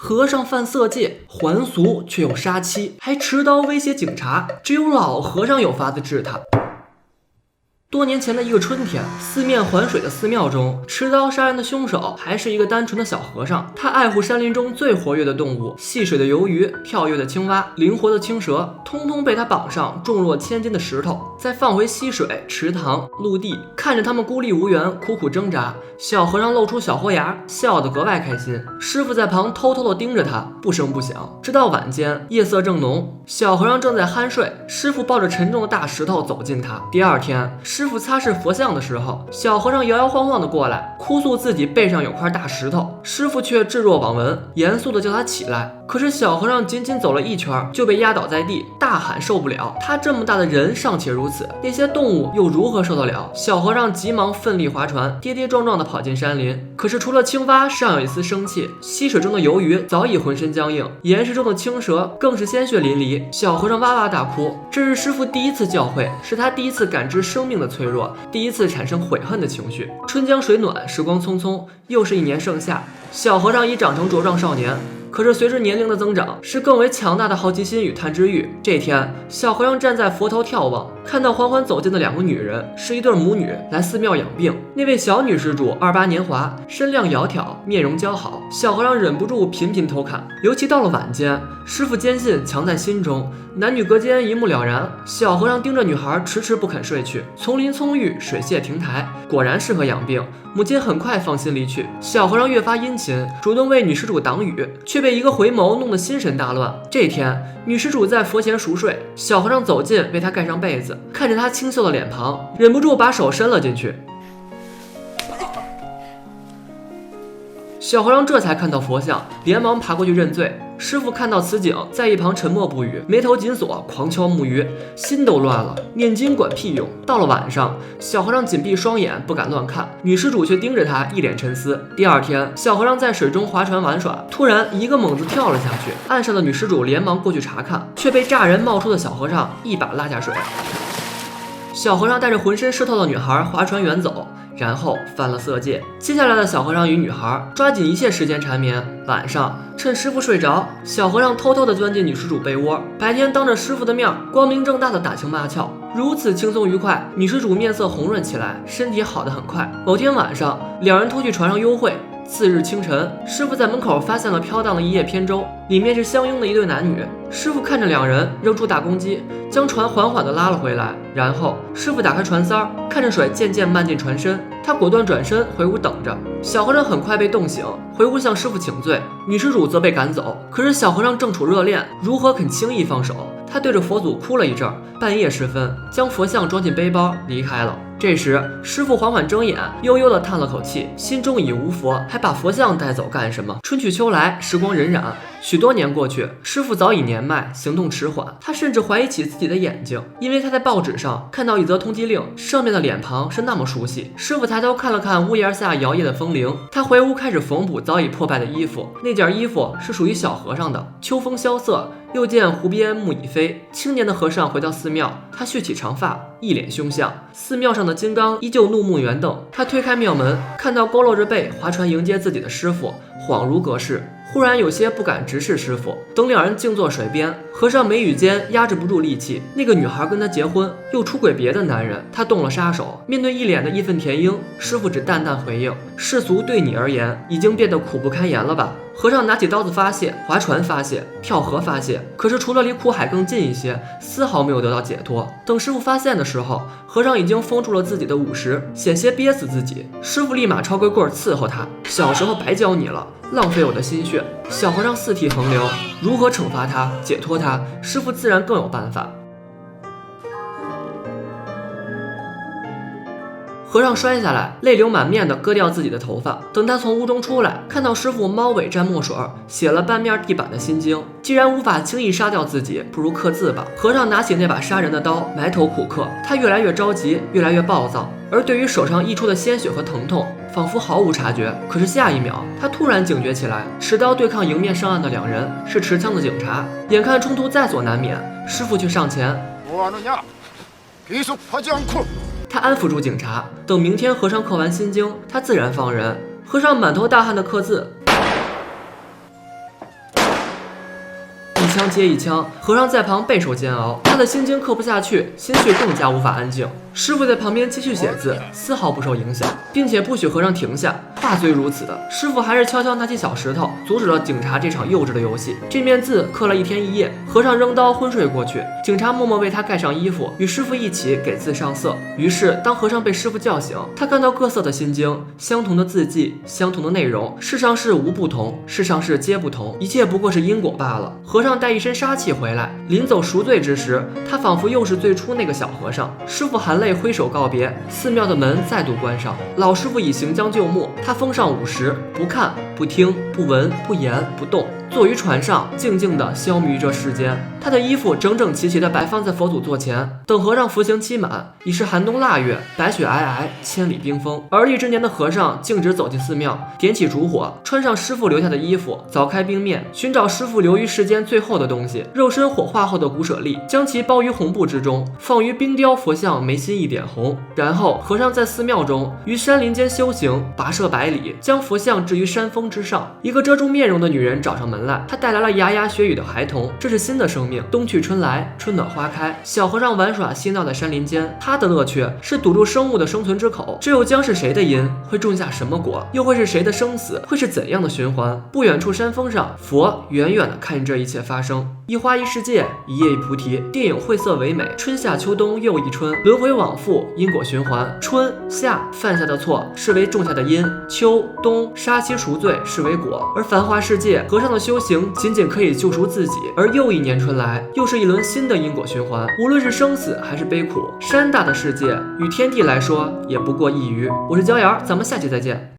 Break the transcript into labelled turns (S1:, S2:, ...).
S1: 和尚犯色戒，还俗却又杀妻，还持刀威胁警察，只有老和尚有法子治他。多年前的一个春天，四面环水的寺庙中，持刀杀人的凶手还是一个单纯的小和尚。他爱护山林中最活跃的动物，戏水的鱿鱼、跳跃的青蛙、灵活的青蛇，通通被他绑上重若千斤的石头，再放回溪水、池塘、陆地，看着他们孤立无援、苦苦挣扎。小和尚露出小豁牙，笑得格外开心。师傅在旁偷偷地盯着他，不声不响。直到晚间，夜色正浓，小和尚正在酣睡，师傅抱着沉重的大石头走近他。第二天，师傅擦拭佛像的时候，小和尚摇摇晃晃地过来，哭诉自己背上有块大石头。师傅却置若罔闻，严肃地叫他起来。可是小和尚仅仅走了一圈，就被压倒在地，大喊受不了。他这么大的人尚且如此，那些动物又如何受得了？小和尚急忙奋力划船，跌跌撞撞地跑进山林。可是除了青蛙尚有一丝生气，溪水中的鱿鱼早已浑身僵硬，岩石中的青蛇更是鲜血淋漓。小和尚哇哇大哭，这是师傅第一次教诲，是他第一次感知生命的脆弱，第一次产生悔恨的情绪。春江水暖，时光匆匆，又是一年盛夏，小和尚已长成茁壮少年。可是随着年龄的增长，是更为强大的好奇心与贪之欲。这天，小和尚站在佛头眺望，看到缓缓走近的两个女人，是一对母女来寺庙养病。那位小女施主28年华，身量窈窕，面容姣好，小和尚忍不住频频偷看。尤其到了晚间，师傅坚信藏在心中，男女隔间一目了然。小和尚盯着女孩，迟迟不肯睡去。丛林葱郁，水榭亭台，果然适合养病。母亲很快放心离去，小和尚越发殷勤，主动为女施主挡雨，却被一个回眸弄得心神大乱。这天，女施主在佛前熟睡，小和尚走近为她盖上被子，看着她清秀的脸庞，忍不住把手伸了进去。小和尚这才看到佛像，连忙爬过去认罪。师傅看到此景，在一旁沉默不语，眉头紧锁，狂敲木鱼，心都乱了。念经管屁用！到了晚上，小和尚紧闭双眼，不敢乱看，女施主却盯着他，一脸沉思。第二天，小和尚在水中划船玩耍，突然一个猛子跳了下去，岸上的女施主连忙过去查看，却被乍然冒出的小和尚一把拉下水。小和尚带着浑身湿透的女孩划船远走，然后犯了色戒。接下来的小和尚与女孩抓紧一切时间缠绵。晚上趁师傅睡着，小和尚偷偷地钻进女施主被窝，白天当着师傅的面光明正大的打情骂俏，如此轻松愉快，女施主面色红润起来，身体好得很快。某天晚上，两人偷去船上幽会。次日清晨，师傅在门口发现了飘荡的一叶扁舟，里面是相拥的一对男女。师傅看着两人，扔出大公鸡，将船缓缓地拉了回来。然后师傅打开船塞，看着水渐渐漫进船身，他果断转身回屋等着。小和尚很快被冻醒，回屋向师傅请罪，女施主则被赶走。可是小和尚正处热恋，如何肯轻易放手？他对着佛祖哭了一阵，半夜时分，将佛像装进背包离开了。这时，师傅缓缓睁眼，悠悠地叹了口气，心中已无佛，还把佛像带走干什么？春去秋来，时光荏苒，许多年过去，师傅早已年迈，行动迟缓。他甚至怀疑起自己的眼睛，因为他在报纸上看到一则通缉令，上面的脸庞是那么熟悉。师傅抬头看了看屋檐下摇曳的风铃，他回屋开始缝补早已破败的衣服。那件衣服是属于小和尚的。秋风萧瑟，又见湖边木已飞。青年的和尚回到寺庙，他蓄起长发，一脸凶相。寺庙上的金刚依旧怒目圆瞪。他推开庙门，看到佝偻着背划船迎接自己的师傅，恍如隔世。忽然有些不敢直视师傅。等两人静坐水边，和尚眉宇间压制不住戾气。那个女孩跟他结婚，又出轨别的男人，他动了杀手。面对一脸的义愤填膺，师傅只淡淡回应：世俗对你而言已经变得苦不堪言了吧？和尚拿起刀子发泄，划船发泄，跳河发泄，可是除了离苦海更近一些，丝毫没有得到解脱。等师傅发现的时候，和尚已经封住了自己的午时，险些憋死自己。师傅立马抄根棍伺候他：小时候白教你了，浪费我的心血。小和尚四涕横流，如何惩罚他，解脱他？师傅自然更有办法。和尚摔下来，泪流满面地割掉自己的头发。等他从屋中出来，看到师傅猫尾蘸墨水，写了半面地板的心经。既然无法轻易杀掉自己，不如刻字吧。和尚拿起那把杀人的刀，埋头苦刻。他越来越着急，越来越暴躁，而对于手上溢出的鲜血和疼痛，仿佛毫无察觉。可是下一秒，他突然警觉起来，持刀对抗迎面上岸的两人，是持枪的警察。眼看冲突在所难免，师傅却上前。他安抚住警察，等明天和尚刻完心经，他自然放人。和尚满头大汗的刻字，枪接一枪，和尚在旁备受煎熬，他的心经刻不下去，心绪更加无法安静。师傅在旁边继续写字，丝毫不受影响，并且不许和尚停下。话虽如此的，师傅还是悄悄拿起小石头，阻止了警察这场幼稚的游戏。这面字刻了1天1夜，和尚扔刀昏睡过去，警察默默为他盖上衣服，与师傅一起给字上色。于是当和尚被师傅叫醒，他看到各色的心经，相同的字迹，相同的内容，世上事无不同，世上事皆不同，一切不过是因果罢了。和尚带一身杀气回来，临走赎罪之时，他仿佛又是最初那个小和尚。师傅含泪挥手告别，寺庙的门再度关上。老师傅已行将就木，他封上50，不看不听不闻不言不动，坐于船上，静静地消弭于这世间。他的衣服整整齐齐地摆放在佛祖座前，等和尚服刑期满，已是寒冬腊月，白雪皑皑，千里冰封。而立之年的和尚径直走进寺庙，点起烛火，穿上师傅留下的衣服，凿开冰面，寻找师傅留于世间最后的东西——肉身火化后的骨舍利，将其包于红布之中，放于冰雕佛像眉心一点红。然后和尚在寺庙中于山林间修行，跋涉百里，将佛像置于山峰之上。一个遮住面容的女人找上门来，她带来了牙牙学语的孩童，这是新的生命。冬去春来，春暖花开，小和尚玩耍嬉闹在山林间，他的乐趣是堵住生物的生存之口。这又将是谁的因，会种下什么果，又会是谁的生死，会是怎样的循环？不远处山峰上，佛远远地看见这一切发生。一花一世界，一叶一菩提，电影晦涩唯美，春夏秋冬又一春，轮回往复，因果循环。春夏犯下的错视为种下的因，秋冬杀妻赎罪视为果。而繁华世界，和尚的修行仅仅可以救赎自己，而又一年春来，又是一轮新的因果循环。无论是生死还是悲苦，山大的世界与天地来说也不过一隅。我是焦瑶，咱们下期再见。